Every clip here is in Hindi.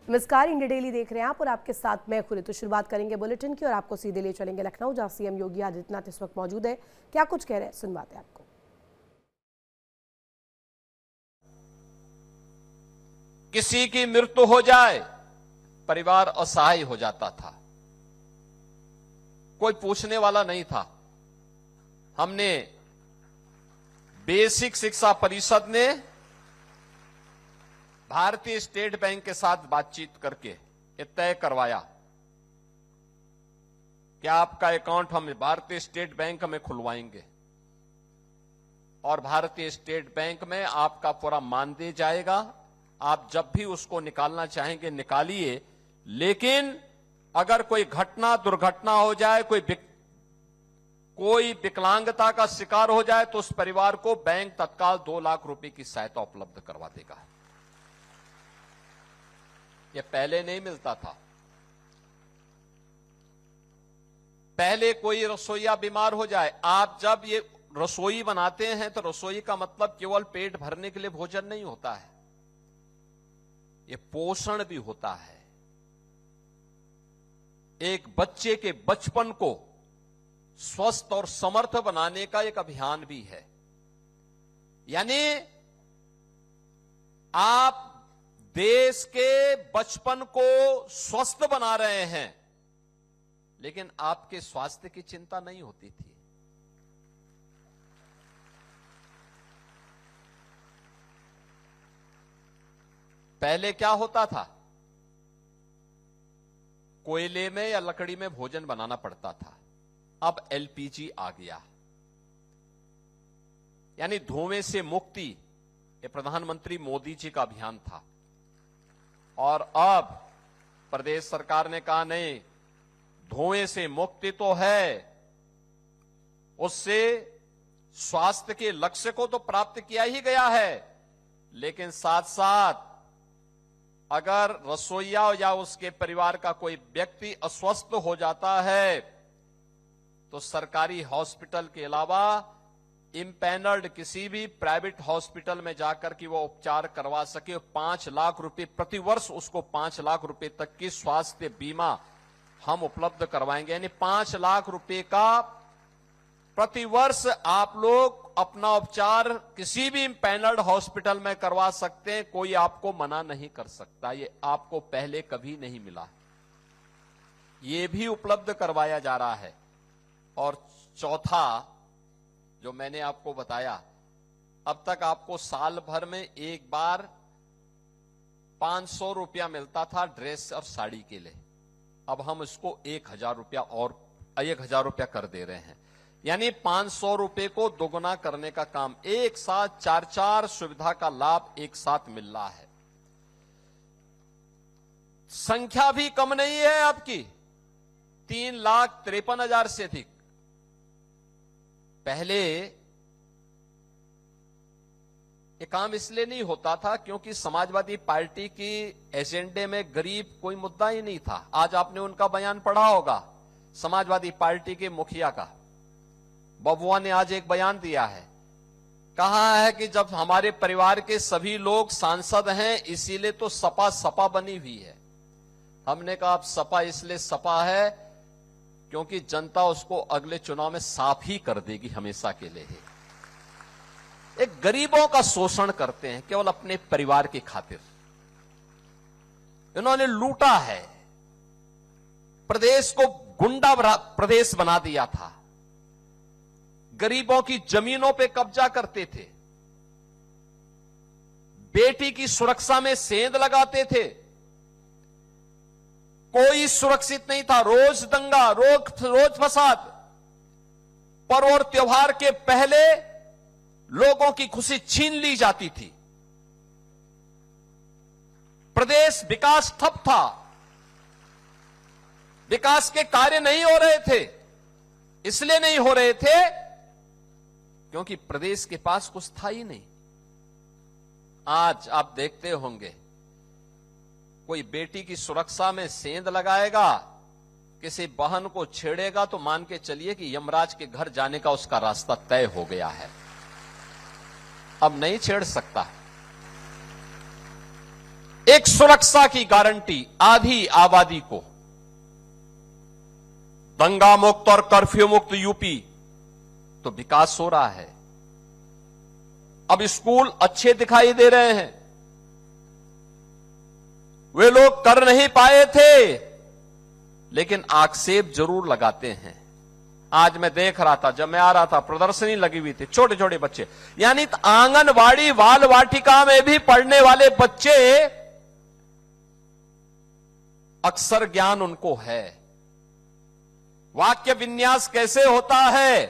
नमस्कार, इंडिया डेली देख रहे हैं आप और आपके साथ मैं खुली। तो शुरुआत करेंगे बुलेटिन की और आपको सीधे ले चलेंगे लखनऊ, जहां सीएम योगी आदित्यनाथ इस वक्त मौजूद है। क्या कुछ कह रहे हैं, सुनवाते हैं आपको। किसी की मृत्यु हो जाए परिवार असहाय हो जाता था, कोई पूछने वाला नहीं था। हमने बेसिक शिक्षा परिषद ने भारतीय स्टेट बैंक के साथ बातचीत करके ये तय करवाया कि आपका अकाउंट हम भारतीय स्टेट बैंक में खुलवाएंगे और भारतीय स्टेट बैंक में आपका पूरा मानदेय जाएगा। आप जब भी उसको निकालना चाहेंगे निकालिए, लेकिन अगर कोई घटना दुर्घटना हो जाए, कोई विकलांगता का शिकार हो जाए तो उस परिवार को बैंक तत्काल 2 लाख रुपए की सहायता उपलब्ध करवा देगा। ये पहले नहीं मिलता था। पहले कोई रसोईया बीमार हो जाए, आप जब ये रसोई बनाते हैं तो रसोई का मतलब केवल पेट भरने के लिए भोजन नहीं होता है, ये पोषण भी होता है। एक बच्चे के बचपन को स्वस्थ और समर्थ बनाने का एक अभियान भी है। यानी आप देश के बचपन को स्वस्थ बना रहे हैं, लेकिन आपके स्वास्थ्य की चिंता नहीं होती थी। पहले क्या होता था, कोयले में या लकड़ी में भोजन बनाना पड़ता था। अब एलपीजी आ गया, यानी धुएं से मुक्ति, ये प्रधानमंत्री मोदी जी का अभियान था। और अब प्रदेश सरकार ने कहा नहीं, धुएं से मुक्ति तो है, उससे स्वास्थ्य के लक्ष्य को तो प्राप्त किया ही गया है, लेकिन साथ साथ अगर रसोइया या उसके परिवार का कोई व्यक्ति अस्वस्थ हो जाता है तो सरकारी हॉस्पिटल के अलावा इम्पैनल्ड किसी भी प्राइवेट हॉस्पिटल में जाकर के वो उपचार करवा सके। 5 लाख रुपए प्रति वर्ष, उसको 5 लाख रुपए तक की स्वास्थ्य बीमा हम उपलब्ध करवाएंगे। यानी 5 लाख रुपए का प्रति वर्ष आप लोग अपना उपचार किसी भी इम्पैनल्ड हॉस्पिटल में करवा सकते हैं, कोई आपको मना नहीं कर सकता। ये आपको पहले कभी नहीं मिला, ये भी उपलब्ध करवाया जा रहा है। और चौथा जो मैंने आपको बताया, अब तक आपको साल भर में एक बार 500 रुपया मिलता था ड्रेस और साड़ी के लिए, अब हम इसको 1000 रुपया और 1000 रुपया कर दे रहे हैं। यानी 500 रुपए को दोगुना करने का काम, एक साथ 4 सुविधा का लाभ एक साथ मिल रहा है। संख्या भी कम नहीं है आपकी, 3,53,000 से अधिक। पहले ये काम इसलिए नहीं होता था क्योंकि समाजवादी पार्टी की एजेंडे में गरीब कोई मुद्दा ही नहीं था। आज आपने उनका बयान पढ़ा होगा, समाजवादी पार्टी के मुखिया का, बबुआ ने आज एक बयान दिया है, कहा है कि जब हमारे परिवार के सभी लोग सांसद हैं इसीलिए तो सपा सपा बनी हुई है। हमने कहा अब सपा इसलिए सपा है क्योंकि जनता उसको अगले चुनाव में साफ ही कर देगी, हमेशा के लिए ही। एक गरीबों का शोषण करते हैं केवल अपने परिवार की खातिर। इन्होंने लूटा है, प्रदेश को गुंडा प्रदेश बना दिया था, गरीबों की जमीनों पे कब्जा करते थे, बेटी की सुरक्षा में सेंध लगाते थे, कोई सुरक्षित नहीं था, रोज दंगा, रोज फसाद। पर्व और त्योहार के पहले लोगों की खुशी छीन ली जाती थी, प्रदेश विकास ठप था, विकास के कार्य नहीं हो रहे थे। इसलिए नहीं हो रहे थे क्योंकि प्रदेश के पास कुछ था ही नहीं। आज आप देखते होंगे, कोई बेटी की सुरक्षा में सेंध लगाएगा, किसी बहन को छेड़ेगा तो मान के चलिए कि यमराज के घर जाने का उसका रास्ता तय हो गया है, अब नहीं छेड़ सकता। एक सुरक्षा की गारंटी आधी आबादी को, दंगा मुक्त और कर्फ्यू मुक्त यूपी, तो विकास हो रहा है। अब स्कूल अच्छे दिखाई दे रहे हैं। वे लोग कर नहीं पाए थे, लेकिन आक्षेप जरूर लगाते हैं। आज मैं देख रहा था, जब मैं आ रहा था, प्रदर्शनी लगी हुई थी, छोटे छोटे बच्चे, यानी आंगनवाड़ी बाल वाटिका में भी पढ़ने वाले बच्चे, अक्षर ज्ञान उनको है, वाक्य विन्यास कैसे होता है,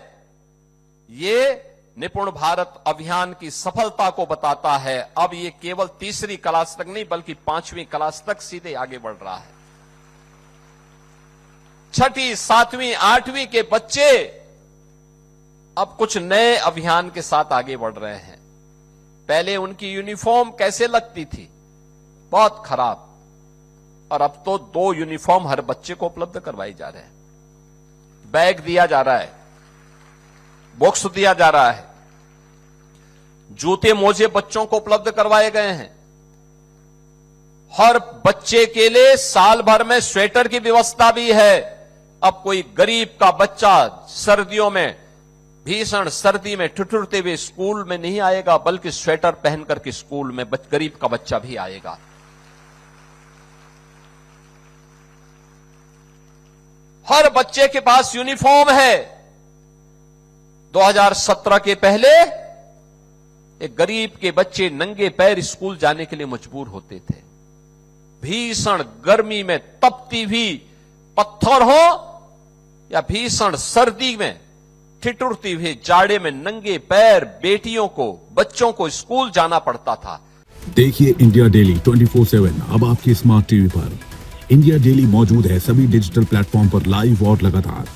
ये निपुण भारत अभियान की सफलता को बताता है। अब ये केवल तीसरी क्लास तक नहीं, बल्कि 5वीं क्लास तक सीधे आगे बढ़ रहा है। 6ठी, 7वीं, 8वीं के बच्चे अब कुछ नए अभियान के साथ आगे बढ़ रहे हैं। पहले उनकी यूनिफॉर्म कैसे लगती थी, बहुत खराब, और अब तो 2 यूनिफॉर्म हर बच्चे को उपलब्ध करवाई जा रहे हैं। बैग दिया जा रहा है, बॉक्स दिया जा रहा है, जूते मोजे बच्चों को उपलब्ध करवाए गए हैं। हर बच्चे के लिए साल भर में स्वेटर की व्यवस्था भी है। अब कोई गरीब का बच्चा सर्दियों में, भीषण सर्दी में ठिठुरते हुए स्कूल में नहीं आएगा, बल्कि स्वेटर पहन करके स्कूल में गरीब का बच्चा भी आएगा। हर बच्चे के पास यूनिफॉर्म है। 2017 के पहले एक गरीब के बच्चे नंगे पैर स्कूल जाने के लिए मजबूर होते थे। भीषण गर्मी में तपती हुई पत्थर हो या भीषण सर्दी में ठिठुरती हुई जाड़े में नंगे पैर बेटियों को, बच्चों को स्कूल जाना पड़ता था। देखिए इंडिया डेली 24/7 अब आपके स्मार्ट टीवी पर। इंडिया डेली मौजूद है सभी डिजिटल प्लेटफॉर्म पर लाइव और लगातार।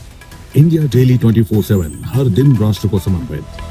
इंडिया डेली 24/7 हर दिन राष्ट्र को समर्पित।